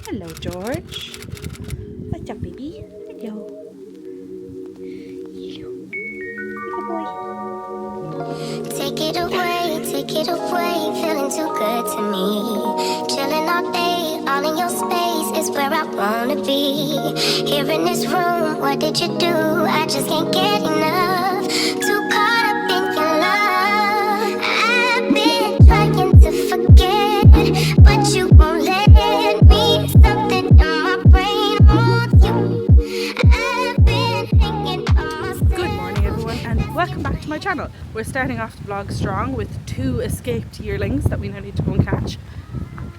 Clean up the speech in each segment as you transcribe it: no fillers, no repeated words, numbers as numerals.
Hello, George. What's up, baby? Hello. Hello. Good boy. Take it away, feeling too good to me. Chilling all day, all in your space is where I wanna be. Here in this room, what did you do? I just can't get enough. Too caught up in your love. I've been trying to forget, but you won't let me. Something in my brain wants you. I've been hanging on myself. Good morning, everyone, and welcome back to my channel. We're starting off the vlog strong with 2 escaped yearlings that we now need to go and catch.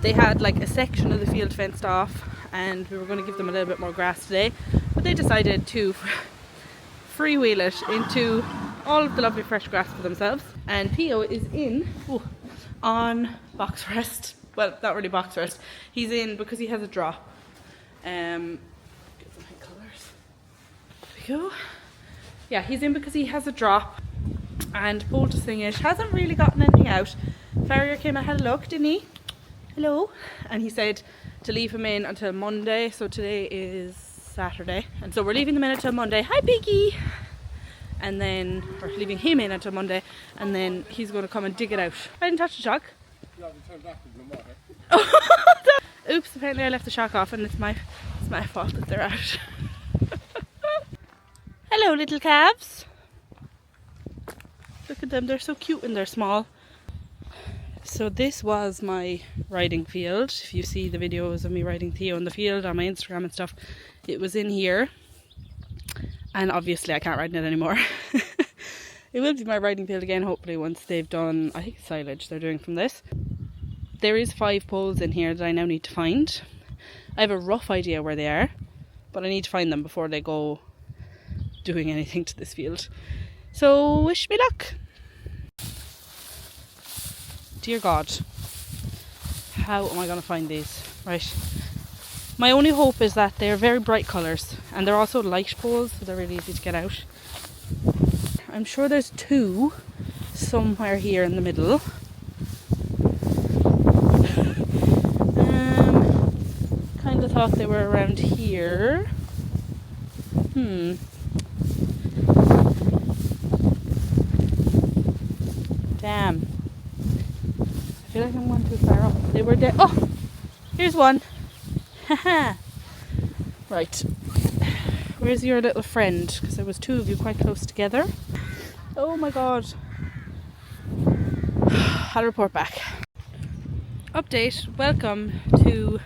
They had like a section of the field fenced off and we were going to give them a little bit more grass today, but they decided to freewheel it into all of the lovely fresh grass for themselves. And Theo is in on box rest. Well, not really box rest. He's in because he has a drop. Get some high colours. There we go. Yeah, he's in because he has a drop, and poulticing it hasn't really gotten anything out. Farrier came and had a look, didn't he? Hello. And he said to leave him in until Monday, so today is Saturday, and so we're leaving them in until Monday. Hi, Piggy. And then we're leaving him in until Monday, and then he's going to come and dig it out. I didn't touch the shock. Oops, apparently I left the shock off, and it's my fault that they're out. Hello, little calves. Look at them, they're so cute and they're small. So this was my riding field. If you see the videos of me riding Theo in the field on my Instagram and stuff, it was in here. And obviously I can't ride in it anymore. It will be my riding field again, hopefully, once they've done, I think, silage they're doing from this. There is 5 poles in here that I now need to find. I have a rough idea where they are, but I need to find them before they go doing anything to this field. So wish me luck. Dear God, how am I going to find these? Right, my only hope is that they're very bright colours and they're also light poles, so they're really easy to get out. I'm sure there's 2 somewhere here in the middle. Kind of thought they were around here. Damn. I feel like I'm going too far up. They were dead. Oh! Here's one. Haha. Right. Where's your little friend? Because there was 2 of you quite close together. Oh my God. I'll report back. Update. Welcome to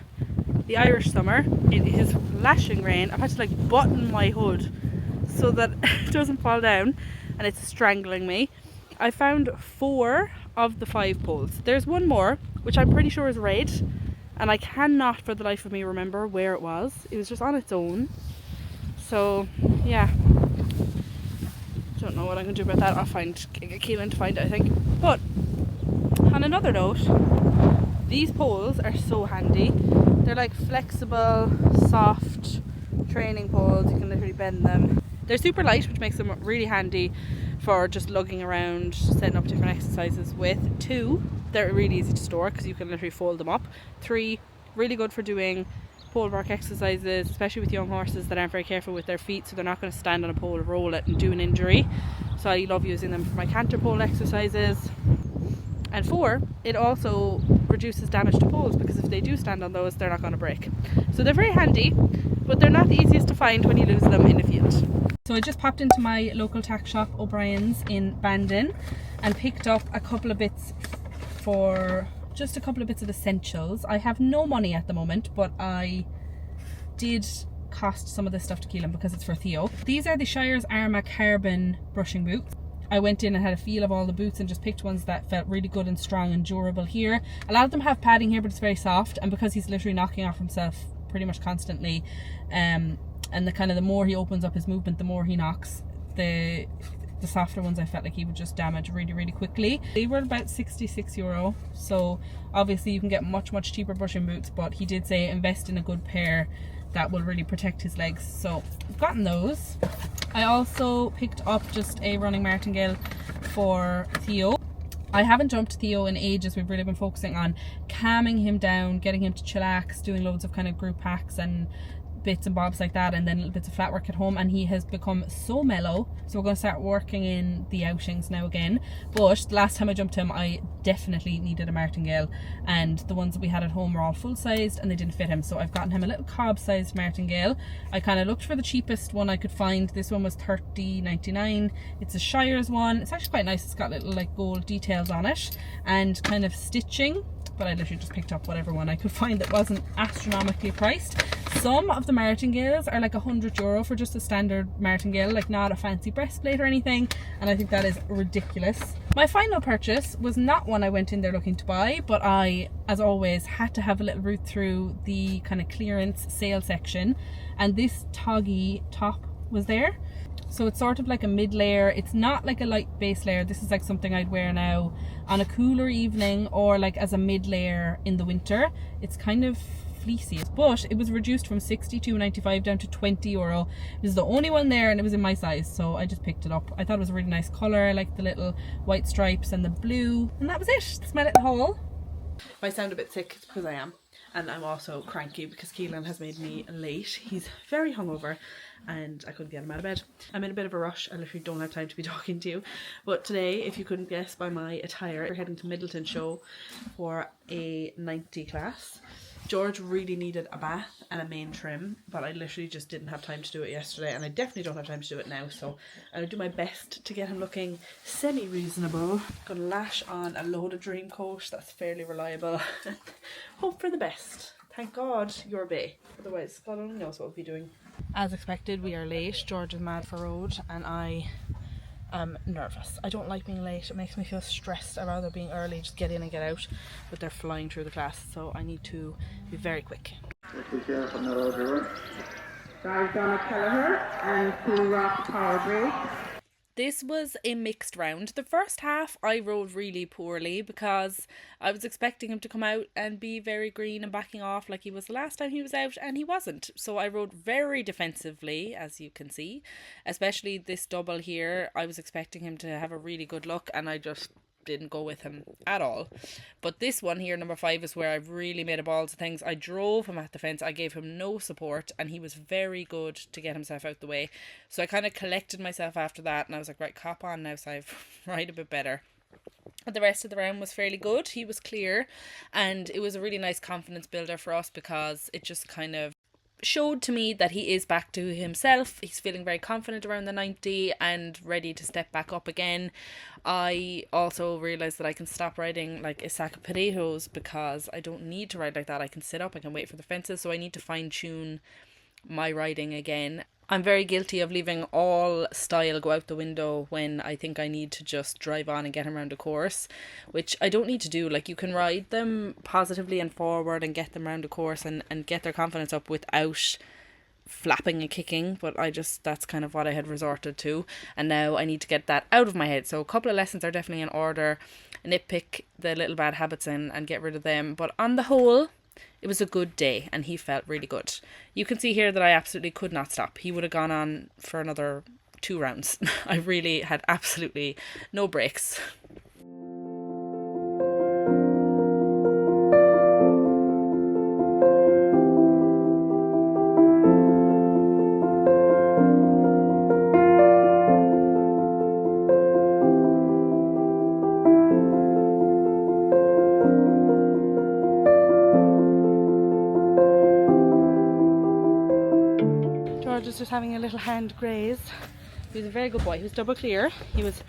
the Irish summer. It is lashing rain. I've had to like button my hood so that it doesn't fall down, and it's strangling me. I found 4 of the 5 poles. There's one more, which I'm pretty sure is red, and I cannot for the life of me remember where it was. It was just on its own. So yeah, don't know what I'm going to do about that. I'll get Keelan to find it, I think. But on another note, these poles are so handy. They're like flexible, soft training poles. You can literally bend them. They're super light, which makes them really handy for just lugging around, setting up different exercises with. 2, they're really easy to store because you can literally fold them up. 3, really good for doing pole work exercises, especially with young horses that aren't very careful with their feet, so they're not going to stand on a pole, roll it and do an injury. So I love using them for my canter pole exercises. And 4, it also reduces damage to poles, because if they do stand on those, they're not going to break. So they're very handy, but they're not the easiest to find when you lose them in a field. So I just popped into my local tack shop, O'Brien's in Bandon, and picked up a couple of bits of essentials. I have no money at the moment, but I did cost some of this stuff to Keelan because it's for Theo. These are the Shire's Arma carbon brushing boots. I went in and had a feel of all the boots and just picked ones that felt really good and strong and durable here. A lot of them have padding here, but it's very soft, and because he's literally knocking off himself pretty much constantly, and the more he opens up his movement, the more he knocks, the softer ones I felt like he would just damage really, really quickly. They were about €66, so obviously you can get much cheaper brushing boots, but he did say invest in a good pair that will really protect his legs, so I've gotten those. I also picked up just a running martingale for Theo. I haven't jumped Theo in ages. We've really been focusing on calming him down, getting him to chillax, doing loads of kind of group packs and bits and bobs like that, and then little bits of flat work at home, and he has become so mellow. So we're going to start working in the outings now again. But the last time I jumped him, I definitely needed a martingale, and the ones that we had at home were all full sized and they didn't fit him, so I've gotten him a little cob sized martingale. I kind of looked for the cheapest one I could find. This one was $30.99. It's a Shires one. It's actually quite nice. It's got little like gold details on it and kind of stitching, but I literally just picked up whatever one I could find that wasn't astronomically priced. Some of the martingales are like €100 for just a standard martingale, like not a fancy breastplate or anything, and I think that is ridiculous. My final purchase was not one I went in there looking to buy, but I, as always, had to have a little route through the kind of clearance sale section, and this Toggy top was there. So it's sort of like a mid layer. It's not like a light base layer. This is like something I'd wear now on a cooler evening or like as a mid layer in the winter. It's kind of fleecy, but it was reduced from €62.95 down to €20. It was the only one there and it was in my size, so I just picked it up. I thought it was a really nice colour. I like the little white stripes and the blue, and that was it. That's my little haul. If I sound a bit sick, it's because I am. And I'm also cranky because Keelan has made me late. He's very hungover and I couldn't get him out of bed. I'm in a bit of a rush. I literally don't have time to be talking to you. But today, if you couldn't guess by my attire, we're heading to Midleton show for a 90 class. George really needed a bath and a mane trim, but I literally just didn't have time to do it yesterday, and I definitely don't have time to do it now, so I'm going to do my best to get him looking semi-reasonable. Going to lash on a loaded dream coat that's fairly reliable. Hope for the best. Thank God you're a bae, otherwise God only knows what we'll be doing. As expected, we are late. George is mad for road and I am nervous. I don't like being late. It makes me feel stressed. I'd rather being early, just get in and get out, but they're flying through the class, so I need to be very quick. Be careful on the road, everyone. Guys, Donna Kelleher and Cool Rock Power Break. This was a mixed round. The first half I rode really poorly because I was expecting him to come out and be very green and backing off like he was the last time he was out, and he wasn't. So I rode very defensively, as you can see. Especially this double here, I was expecting him to have a really good look and I just didn't go with him at all. But this one here, number 5, is where I really made a balls of things. I drove him at the fence. I gave him no support and he was very good to get himself out the way. So I kind of collected myself after that and I was like, right, cop on now, so I've ride a bit better. But the rest of the round was fairly good. He was clear and it was a really nice confidence builder for us because it just kind of showed to me that he is back to himself. He's feeling very confident around the 90 and ready to step back up again. I also realised that I can stop riding like a sack of potatoes because I don't need to ride like that. I can sit up, I can wait for the fences, so I need to fine tune my riding again. I'm very guilty of leaving all style go out the window when I think I need to just drive on and get him around a course, which I don't need to do. Like, you can ride them positively and forward and get them around a course and get their confidence up without flapping and kicking, but that's kind of what I had resorted to, and now I need to get that out of my head. So a couple of lessons are definitely in order, nitpick the little bad habits and get rid of them, but on the whole it was a good day and he felt really good. You can see here that I absolutely could not stop. He would have gone on for another 2 rounds. I really had absolutely no breaks. Was just having a little hand graze. He was a very good boy. He was double clear. He was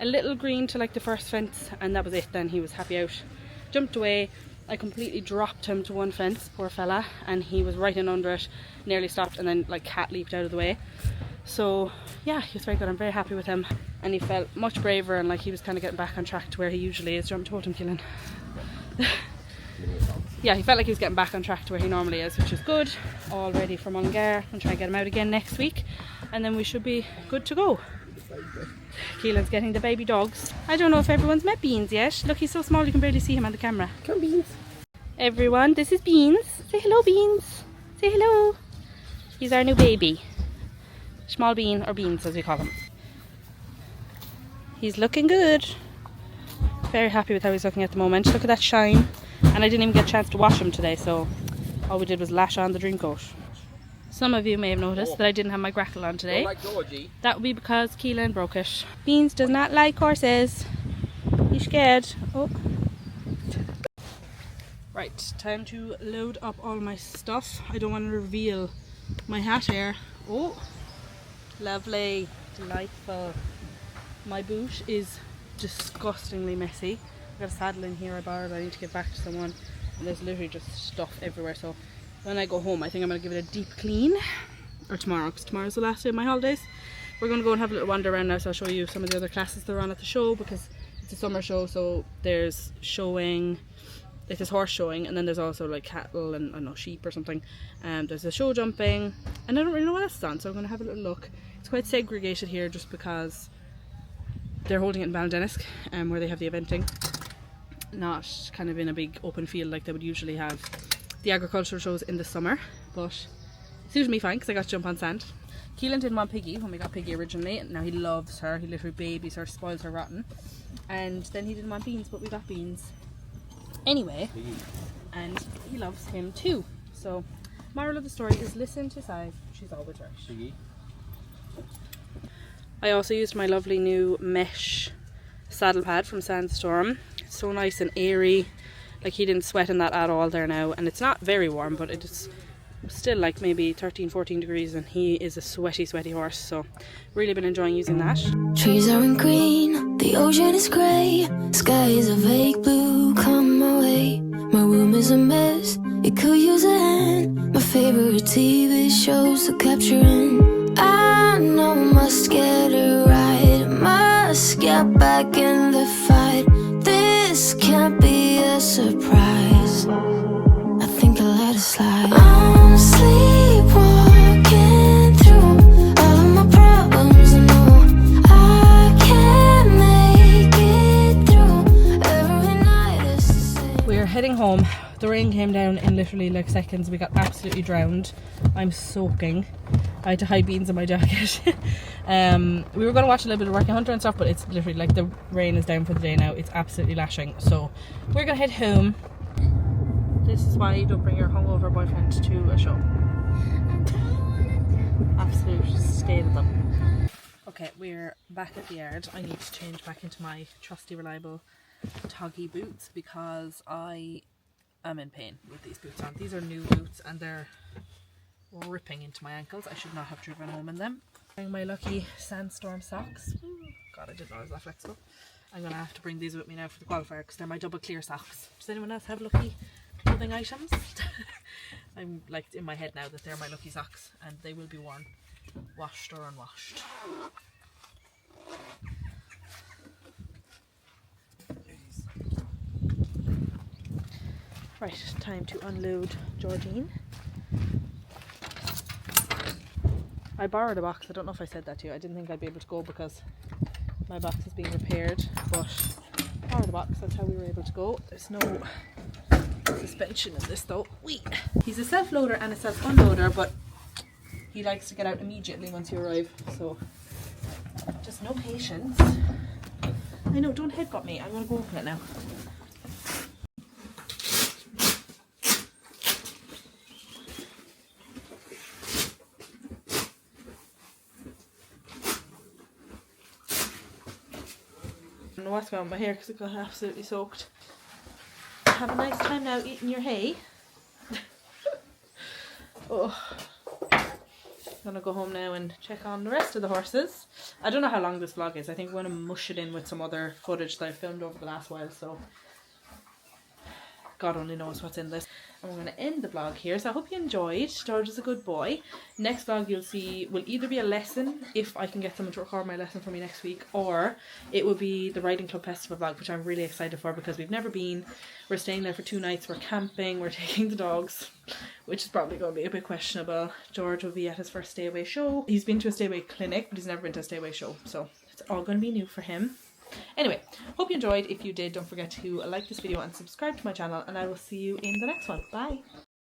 a little green to like the first fence and that was it. Then he was happy out. Jumped away. I completely dropped him to one fence, poor fella, and he was right in under it, nearly stopped, and then like cat leaped out of the way. So yeah, he was very good. I'm very happy with him and he felt much braver and like he was kind of getting back on track to where he usually is. Do you want me to hold him, Keelan? Yeah, he felt like he was getting back on track to where he normally is, which is good. All ready for Mullingar. I'm trying to get him out again next week and then we should be good to go. Keelan's getting the baby dogs. I don't know if everyone's met Beans yet. Look, he's so small you can barely see him on the camera. Come Beans. Everyone, this is Beans. Say hello, Beans. Say hello. He's our new baby. Small Bean, or Beans as we call him. He's looking good. Very happy with how he's looking at the moment. Look at that shine. And I didn't even get a chance to wash him today, so all we did was lash on the dream coat. Some of you may have noticed that I didn't have my grackle on today. That would be because Keelan broke it. Beans does not like horses. He's scared. Oh. Right, time to load up all my stuff. I don't want to reveal my hat here. Oh, lovely, delightful. My boot is disgustingly messy. I've got a saddle in here I borrowed. I need to give back to someone, and there's literally just stuff everywhere. So when I go home, I think I'm going to give it a deep clean, or tomorrow, because tomorrow's the last day of my holidays. We're going to go and have a little wander around now, so I'll show you some of the other classes that are on at the show, because it's a summer show. So there's showing, it is horse showing, and then there's also like cattle and I don't know, sheep or something. There's a show jumping, and I don't really know what else is on, so I'm going to have a little look. It's quite segregated here just because they're holding it in Ballindennisk, where they have the eventing, not kind of in a big open field like they would usually have the agricultural shows in the summer. But it suited me fine because I got to jump on sand. Keelan didn't want Piggy when we got Piggy originally, and now he loves her. He literally babies her, spoils her rotten. And then he didn't want Beans, but we got Beans anyway, and he loves him too. So moral of the story is listen to Sai, she's always right. Piggy. I also used my lovely new mesh saddle pad from Sandstorm. It's so nice and airy, like he didn't sweat in that at all there now, and it's not very warm, but it's still like maybe 13-14 degrees, and he is a sweaty horse, so really been enjoying using that. Trees aren't green, the ocean is grey, sky is a vague blue, come my way. My room is a mess, it could use a hand. My favorite TV shows are capturing. I know must get it right, must get back in the fight. This can't be a surprise, I think I'll let it slide. I'm sleepwalking through all of my problems, I know I can't make it through. Every night is the same. We're heading home. The rain came down in literally like seconds. We got absolutely drowned. I'm soaking. I had to hide Beans in my jacket. We were going to watch a little bit of Working Hunter and stuff, but it's literally like the rain is down for the day now. It's absolutely lashing. So we're going to head home. This is why you don't bring your hungover boyfriend to a show. Absolute state of them. Okay, we're back at the yard. I need to change back into my trusty, reliable toggy boots because I am in pain with these boots on. These are new boots and they're ripping into my ankles. I should not have driven home in them. Wearing my lucky Sandstorm socks. God, I didn't know I was that flexible. I'm going to have to bring these with me now for the qualifier because they're my double clear socks. Does anyone else have lucky clothing items? I'm like in my head now that they're my lucky socks and they will be worn, washed or unwashed. Right, time to unload Georgine. I borrowed a box. I don't know if I said that to you. I didn't think I'd be able to go because my box is being repaired, but I borrowed a box. That's how we were able to go. There's no suspension in this though. He's a self-loader and a self-unloader, but he likes to get out immediately once you arrive, so just no patience. I know, don't headbutt me. I'm going to go open it now. I don't know what's going on with my hair because it got absolutely soaked. Have a nice time now eating your hay. Oh, I'm gonna go home now and check on the rest of the horses. I don't know how long this vlog is. I think I'm gonna mush it in with some other footage that I filmed over the last while, so God only knows what's in this. And we're going to end the vlog here. So I hope you enjoyed. George is a good boy. Next vlog you'll see will either be a lesson, if I can get someone to record my lesson for me next week, or it will be the Riding Club Festival vlog, which I'm really excited for because we've never been. We're staying there for 2 nights. We're camping. We're taking the dogs, which is probably going to be a bit questionable. George will be at his first stay away show. He's been to a stay away clinic, but he's never been to a stay away show. So it's all going to be new for him. Anyway, hope you enjoyed. If you did, don't forget to like this video and subscribe to my channel, and I will see you in the next one. Bye!